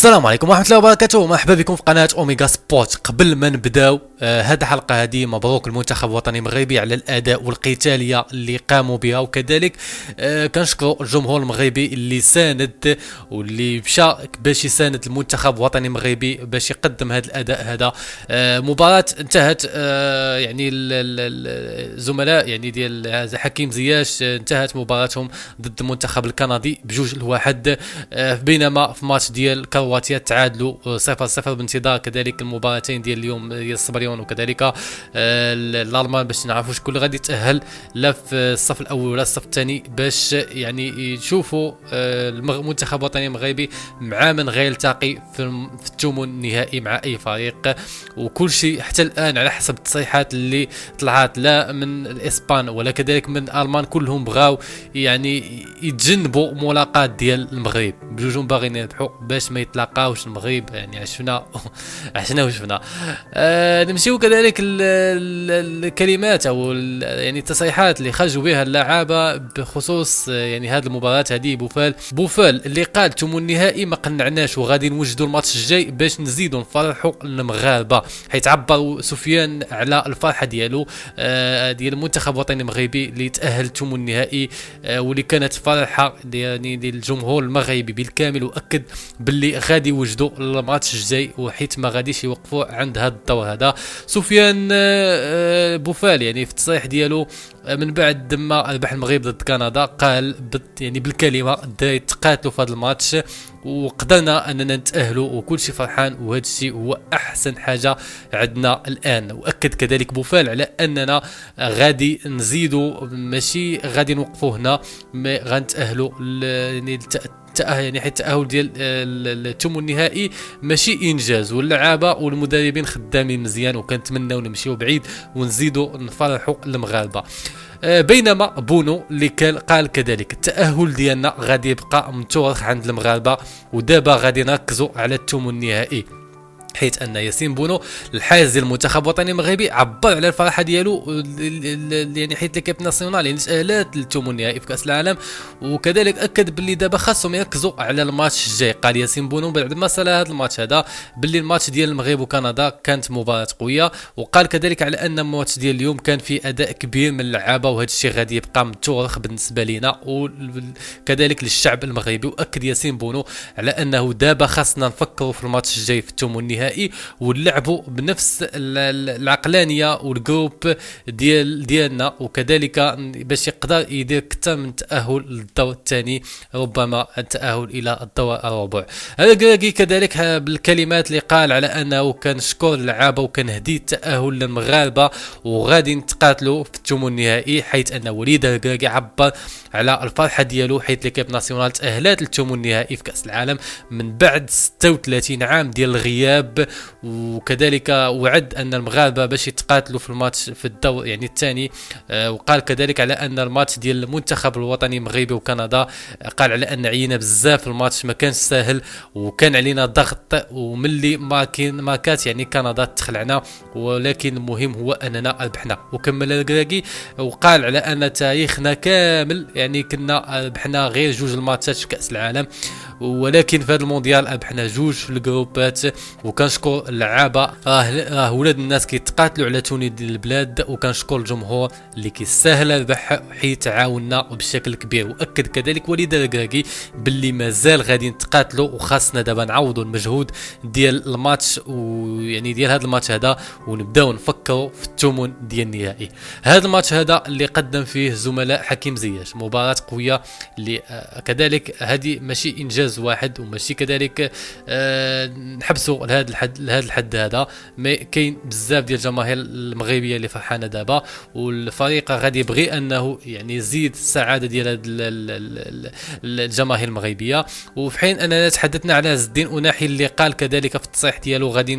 السلام عليكم ورحمة الله وبركاته، مرحبا بكم في قناة اوميغا سبورت. قبل ما نبداو هذه الحلقة هذه، مبروك المنتخب الوطني المغربي على الأداء والقتالية اللي قاموا بها، وكذلك كنشكروا الجمهور المغربي اللي ساند واللي مشى باش يساند المنتخب الوطني المغربي باش يقدم هذا الأداء هذا. مباراة انتهت يعني الزملاء يعني ديال حكيم زياش انتهت مباراتهم ضد المنتخب الكندي ب2-1، بينما في ماتش ديال كرواتيا تعادلوا 0-0 بانتظار كذلك المباراتين ديال اليوم ديال الصبريون، وكذلك الالمان باش نعرفوا شكون اللي غادي يتاهل لا في الصف الاول ولا الصف الثاني، باش يعني يشوفوا المنتخب الوطني المغربي مع من غيلتقي في الثمن النهائي مع اي فريق. وكل شيء حتى الان على حسب التصريحات اللي طلعت لا من الاسبان ولا كذلك من الالمان، كلهم بغاو يعني يتجنبوا ملاقاه ديال المغرب، بجوجهم باغيين يربحوا باش ما يتلاقاوش المغرب. يعني عشنا وشفنا. نمشيو كذلك الكلمات او يعني التصريحات اللي خرجوا بها اللعابه بخصوص يعني هذه المباراه هذه. بوفال اللي قال ثمن النهائي ما قنعناش وغادي نوجدوا الماتش الجاي باش نزيدوا نفرحوا المغاربه، حيت عبر سفيان على الفرحه ديالو ديال المنتخب الوطني المغربي اللي تاهل ثمن النهائي، واللي كانت فرحه يعني ديال الجمهور المغربي بالكامل، واكد باللي غادي يوجدوا الماتش الجاي وحيت ما غاديش يوقفوا عند هذا الدور هذا. سفيان بوفال يعني في التصريح ديالو من بعد ما ربح المغرب ضد كندا قال يعني بالكلمه الدراري تقاتلوا في هذا الماتش وقدرنا اننا نتاهلوا وكل شيء فرحان، وهذا الشيء هو احسن حاجه عندنا الان. واكد كذلك بوفال على اننا غادي نزيدوا ماشي غادي نوقفوا هنا، ما غنتاهلوا يعني حيت التأهل ديال الثمن النهائي ماشي انجاز، واللعابه والمدربين خدامين مزيان وكنتمناو نمشيو بعيد ونزيدوا نفرحوا المغاربه. بينما بونو اللي قال كذلك التأهل ديالنا غادي يبقى متورخ عند المغاربه، ودابا غادي نركزوا على الثمن النهائي، حيث ان ياسين بونو الحارس ديال المنتخب الوطني المغربي عبر على الفرحه ديالو يعني حيت ليكيب ناسيونال يعني تاهلات للثمن النهائي في كاس العالم، وكذلك اكد باللي دابا خاصهم يركزوا على الماتش الجاي. قال ياسين بونو بعد ما سال هذا الماتش هذا باللي الماتش ديال المغرب وكندا كانت مباراه قويه، وقال كذلك على ان الماتش ديال اليوم كان فيه اداء كبير من اللعابه، وهذا الشيء غادي يبقى متورخ بالنسبه لنا وكذلك للشعب المغربي. واكد ياسين بونو على انه دابا خاصنا نفكروا في الماتش الجاي في الثمن النهائي ونلعبوا بنفس العقلانيه والجروب ديالنا، وكذلك باش يقدر يدير اكثر من تاهل للدور الثاني، ربما التاهل الى الدور الرابع. هذا كراكي كذلك بالكلمات اللي قال على انه كنشكر اللعابه وكنهدي التاهل للمغاربه وغادي نتقاتلوا في الثمن النهائي، حيث ان وليد الكراكي عبر على الفرحه ديالو حيث ليكيب ناسيونال تاهلات للثمن النهائي في كاس العالم من بعد 36 عام ديال الغياب، وكذلك وعد ان المغاربه باش يتقاتلوا في الماتش في الدور يعني الثاني. وقال كذلك على ان الماتش ديال المنتخب الوطني المغربي وكندا قال على ان عينا بزاف الماتش ما كانش سهل وكان علينا ضغط، وملي ما كانت يعني كندا تخلعنا، ولكن المهم هو اننا ربحنا. وكمل الكراكي وقال على ان تاريخنا كامل يعني كنا ربحنا غير 2 الماتشات في كاس العالم، ولكن في هذا المونديال ربحنا 2 في الجروبات. وكنشكر اللعابه، راه ولاد الناس كيتقاتلوا على توني ديال البلاد، وكنشكر الجمهور اللي كيستاهل الربح حيت تعاوننا بشكل كبير. واكد كذلك وليد الكراكي باللي مازال غادي نتقاتلوا وخاصنا دابا نعوضوا المجهود ديال الماتش ويعني ديال هذا الماتش هذا ونبداو نفكروا في الثمن ديال النهائي. هذا الماتش هذا اللي قدم فيه زملاء حكيم زياش مباراه قويه، اللي كذلك هذه ماشي انجاز واحد وماشي كذلك نحبسوا لهذا الحد هذا، ما كاين بزاف ديال الجماهير المغربيه اللي فرحانه دابا، والفريق غادي يبغي انه يعني يزيد السعاده ديال الجماهير المغربيه. وفي حين اننا تحدثنا على عز الدين أناحي اللي قال كذلك في التصريح ديالو غادي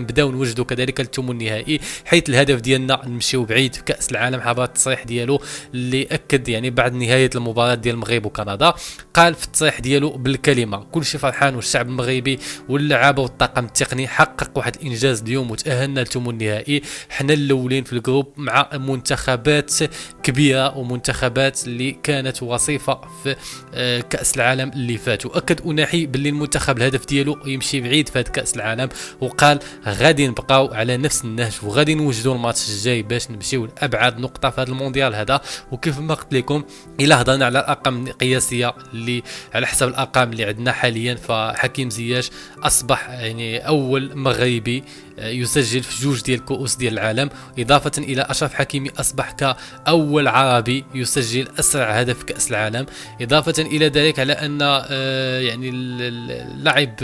نبداو نوجدوا كذلك الثمن النهائي، حيث الهدف ديالنا نمشيو بعيد في كاس العالم. حبر التصريح ديالو اللي اكد يعني بعد نهايه المباراه ديال المغرب وكندا قال في التصريح ديالو بالكلمه كل شيء فرحان، والشعب المغربي واللعابه والطاقم التقني حقق واحد الانجاز اليوم وتاهلنا للثمن النهائي. حنا الاولين في الجروب مع منتخبات كبيره ومنتخبات اللي كانت وصيفه في كاس العالم اللي فات. واكد أوناحي باللي المنتخب الهدف ديالو يمشي بعيد في هذا كاس العالم، وقال غادي نبقاو على نفس النهج وغادي نوجدوا الماتش الجاي باش نمشيو لابعد نقطه في هذا المونديال هذا. وكيف ما قلت لكم الا هضرنا على الارقام القياسيه اللي على حسب الارقام اللي عندنا حاليا، فحكيم زياش اصبح يعني اول مغربي يسجل في جوج ديال كؤوس ديال العالم، اضافه الى اشرف حكيمي اصبح كاول عربي يسجل اسرع هدف في كاس العالم. اضافه الى ذلك على ان يعني اللاعب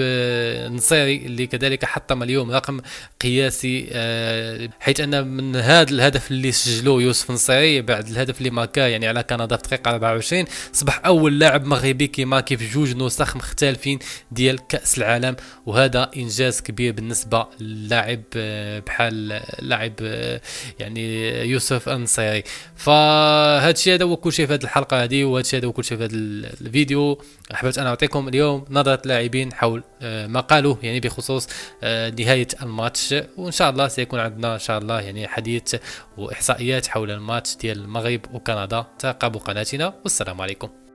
نصيري اللي كذلك حطم اليوم رقم قياسي، حيث ان من هذا الهدف اللي سجلوه يوسف نصيري بعد الهدف اللي ماركا يعني على كندا في دقيقه 24 صبح اول لاعب مغربي كيماركي في جوج نسخ مختلفين ديال كاس العالم، وهذا انجاز كبير بالنسبه للاعب بحال اللاعب يعني يوسف النصيري. فهذا الشيء هذا هو كل شيء في هذه الحلقه هذه، وهذا الشيء هذا هو كل شيء في هذا الفيديو. احببت انا اعطيكم اليوم نظره لاعبين حول ما قالوه يعني بخصوص نهايه الماتش، وان شاء الله سيكون عندنا ان شاء الله يعني حديث واحصائيات حول الماتش ديال المغرب وكندا. تابعوا قناتنا والسلام عليكم.